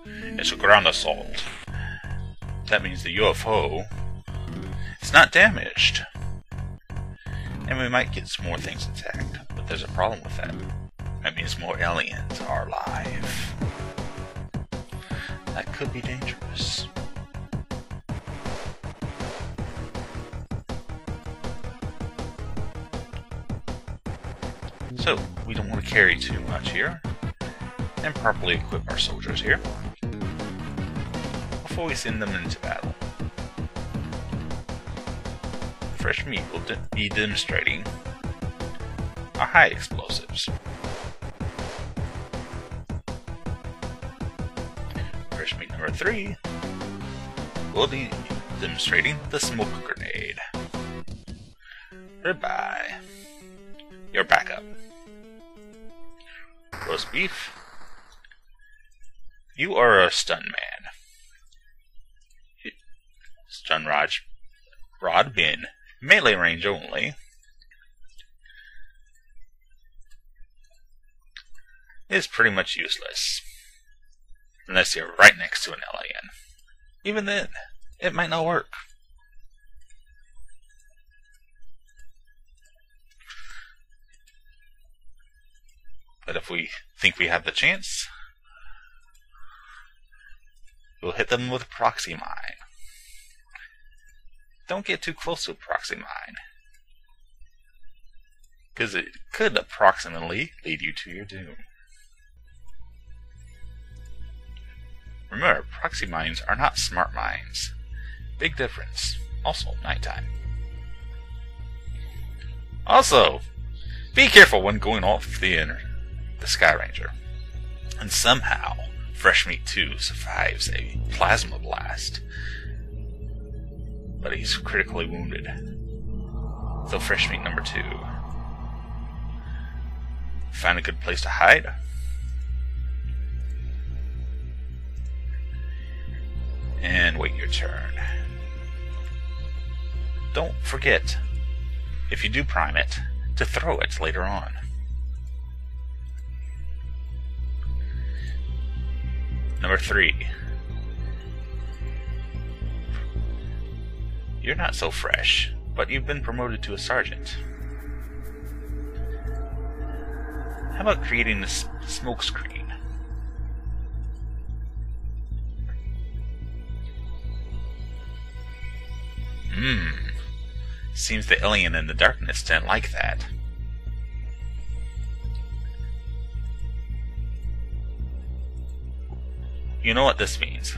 It's a ground assault. That means the UFO is not damaged. And we might get some more things attacked, but there's a problem with that. That means more aliens are alive. That could be dangerous. So, we don't want to carry too much here, and properly equip our soldiers here before we send them into battle. Fresh Meat will be demonstrating our high explosives. Fresh Meat number 3 will be demonstrating the smoke grenade. Goodbye. You're back up. Roast beef. You are a stun man. Stun rod being melee range only is pretty much useless unless you're right next to an alien. Even then, it might not work. But if we think we have the chance, we'll hit them with a proxy mine. Don't get too close to a proxy mine, because it could approximately lead you to your doom. Remember, proxy mines are not smart mines. Big difference. Also, nighttime. Also, be careful when going off the Sky Ranger. And somehow, Freshmeat 2 survives a plasma blast. But he's critically wounded. So Freshmeat number 2. Find a good place to hide. And wait your turn. Don't forget, if you do prime it, to throw it later on. Number 3. You're not so fresh, but you've been promoted to a sergeant. How about creating a smoke screen? Seems the alien in the darkness didn't like that. You know what this means.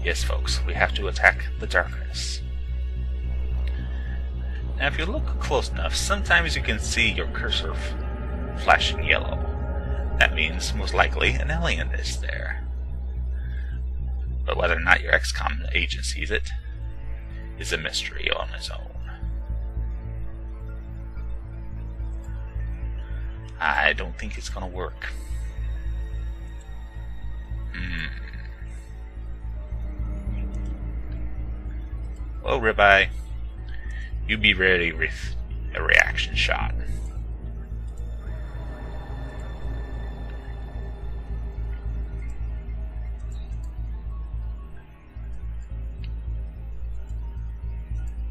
Yes, folks, we have to attack the darkness. Now, if you look close enough, sometimes you can see your cursor flashing yellow. That means, most likely, an alien is there. But whether or not your XCOM agent sees it is a mystery on its own. I don't think it's gonna work. Well, Ribeye, you be ready with a reaction shot.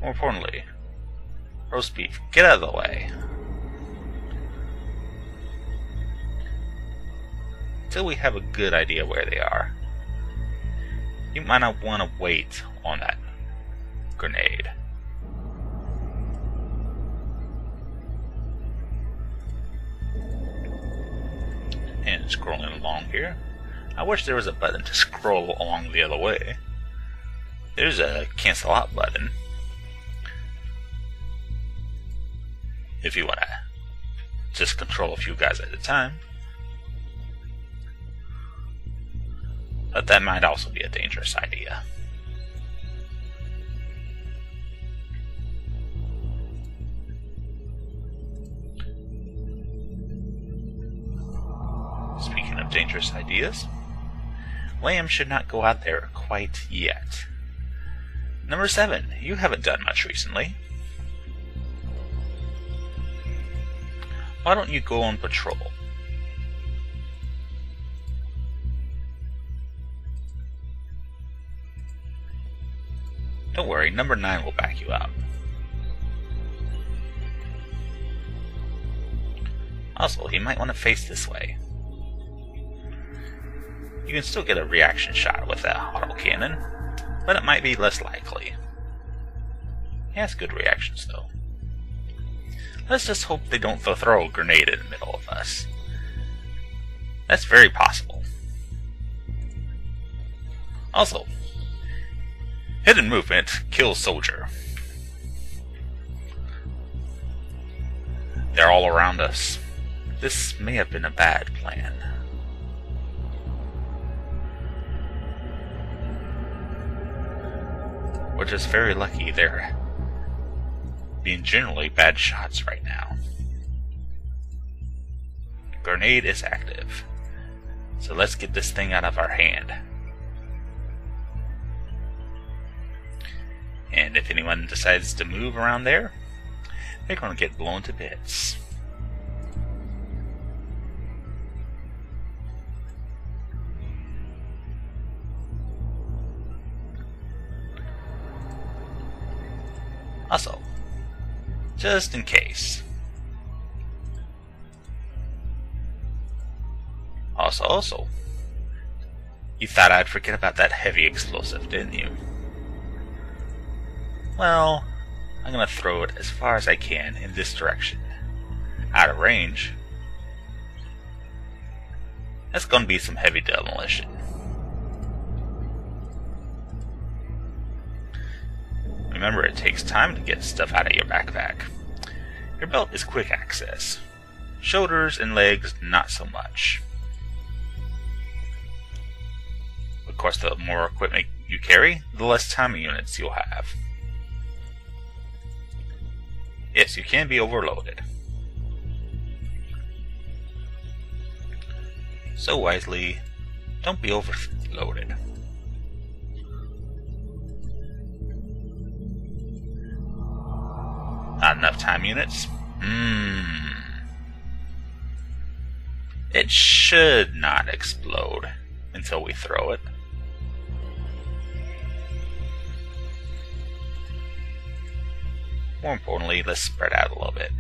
More importantly, roast beef, get out of the way. Until we have a good idea where they are, you might not want to wait on that grenade. And scrolling along here, I wish there was a button to scroll along the other way. There's a cancel out button if you want to just control a few guys at a time. But that might also be a dangerous idea. Speaking of dangerous ideas, Lamb should not go out there quite yet. Number 7, you haven't done much recently. Why don't you go on patrol? Don't worry, number 9 will back you up. Also, he might want to face this way. You can still get a reaction shot with that autocannon, but it might be less likely. He has good reactions, though. Let's just hope they don't throw a grenade in the middle of us. That's very possible. Also, hidden movement kills soldier. They're all around us. This may have been a bad plan. We're just very lucky they're being generally bad shots right now. Grenade is active, so let's get this thing out of our hand. And if anyone decides to move around there, they're going to get blown to bits. Also, just in case. Also, you thought I'd forget about that heavy explosive, didn't you? Well, I'm gonna throw it as far as I can in this direction. Out of range, that's gonna be some heavy demolition. Remember, it takes time to get stuff out of your backpack. Your belt is quick access. Shoulders and legs, not so much. Of course, the more equipment you carry, the less timing units you'll have. Yes, you can be overloaded. So wisely, don't be overloaded. Not enough time units? It should not explode until we throw it. More importantly, let's spread out a little bit.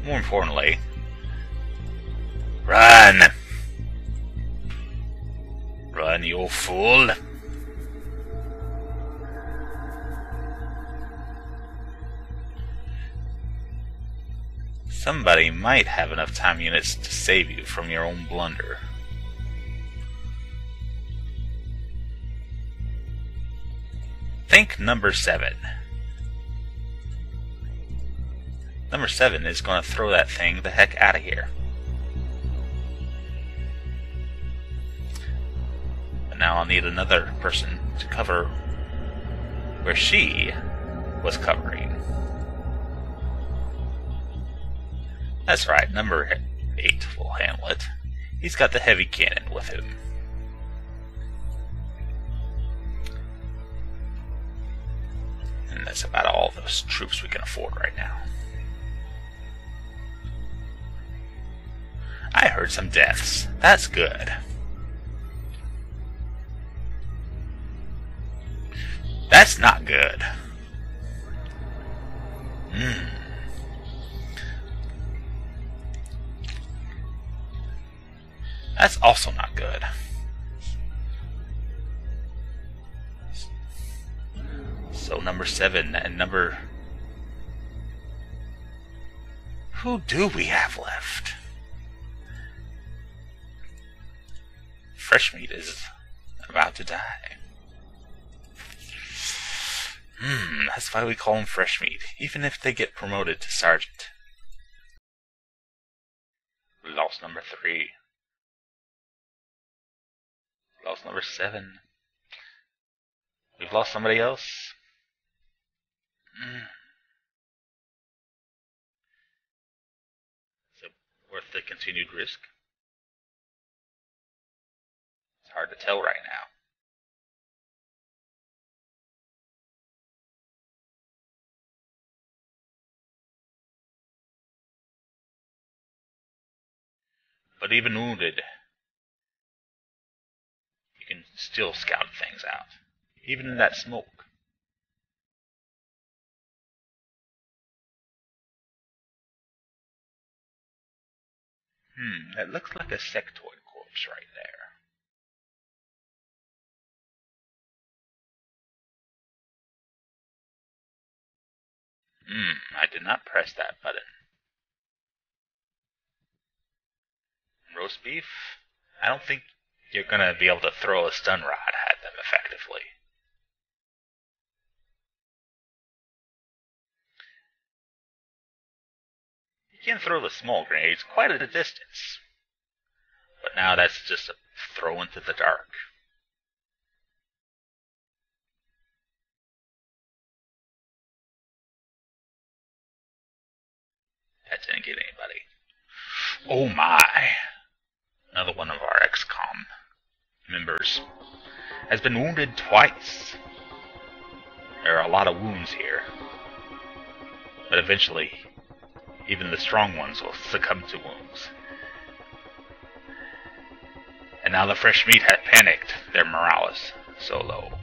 More importantly, run! Run, you fool! Somebody might have enough time units to save you from your own blunder. Think number 7. Number 7 is going to throw that thing the heck out of here. But now I'll need another person to cover where she was covering. That's right, number 8 will handle it. He's got the heavy cannon with him. And that's about all those troops we can afford right now. I heard some deaths. That's good. That's not good. That's also not good. So number 7 and number... Who do we have left? Freshmeat is about to die. That's why we call him Freshmeat, even if they get promoted to sergeant. We lost number 3. We lost number 7. We've lost somebody else. Is it worth the continued risk? It's hard to tell right now. But even wounded, you can still scout things out, even in that smoke. That looks like a sectoid corpse right there. I did not press that button. Roast beef? I don't think you're gonna be able to throw a stun rod at them effectively. You can throw the small grenades quite at a distance. But now that's just a throw into the dark. That didn't get anybody. Oh my! Another one of our XCOM members has been wounded twice. There are a lot of wounds here. But eventually, even the strong ones will succumb to wounds. And now the fresh meat has panicked. Their morale is so low.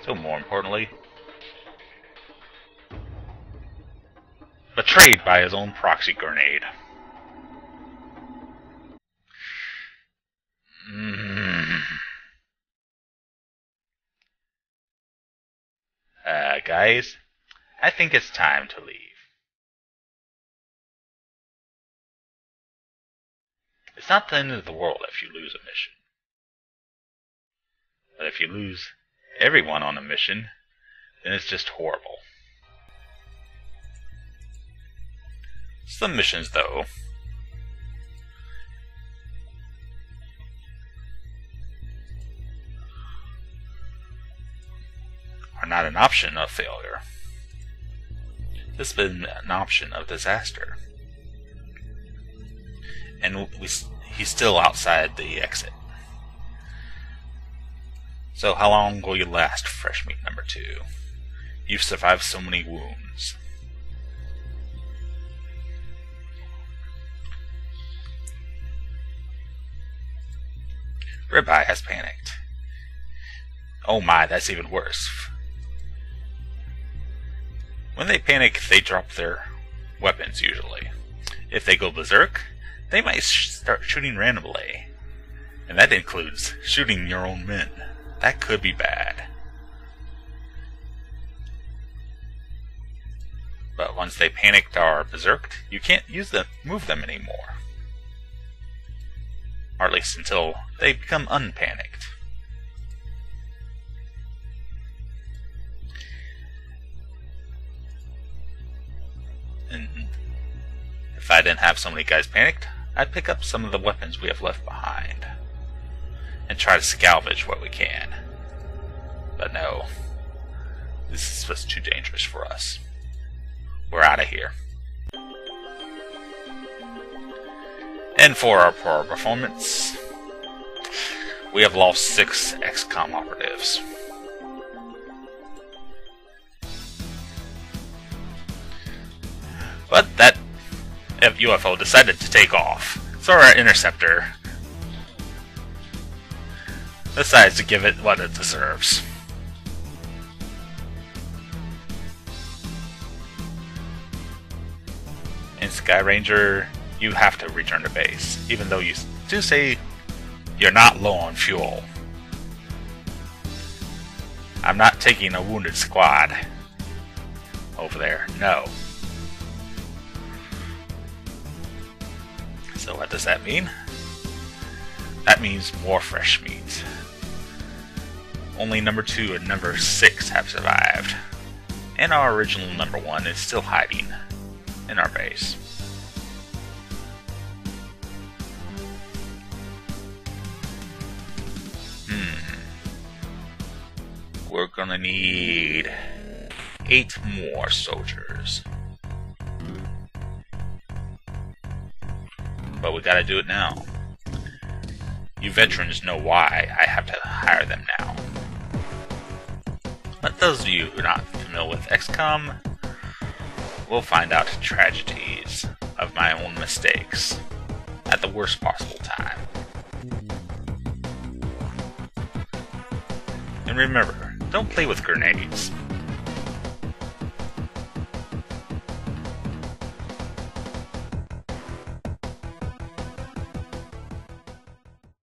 So more importantly, betrayed by his own proxy grenade. Guys, I think it's time to leave. It's not the end of the world if you lose a mission. But if you lose everyone on a mission, then it's just horrible. Some missions, though, are not an option of failure. This has been an option of disaster. And he's still outside the exit. So how long will you last, Fresh Meat number 2? You've survived so many wounds. Ribeye has panicked. Oh my, that's even worse. When they panic, they drop their weapons usually. If they go berserk, they might start shooting randomly. And that includes shooting your own men. That could be bad. But once they panicked or berserked, you can't move them anymore. Or at least until they become unpanicked. And if I didn't have so many guys panicked, I'd pick up some of the weapons we have left behind and try to salvage what we can. But no, this is just too dangerous for us. We're out of here. And for our poor performance, we have lost 6 XCOM operatives. But that UFO decided to take off, so our interceptor decides to give it what it deserves. In Sky Ranger, you have to return to base, even though you do say you're not low on fuel. I'm not taking a wounded squad over there, no. So what does that mean? That means more fresh meat. Only number 2 and number 6 have survived. And our original number 1 is still hiding in our base. We're gonna need 8 more soldiers. But we gotta do it now. You veterans know why I have to hire them now. those of you who are not familiar with XCOM will find out tragedies of my own mistakes at the worst possible time. And remember, don't play with grenades.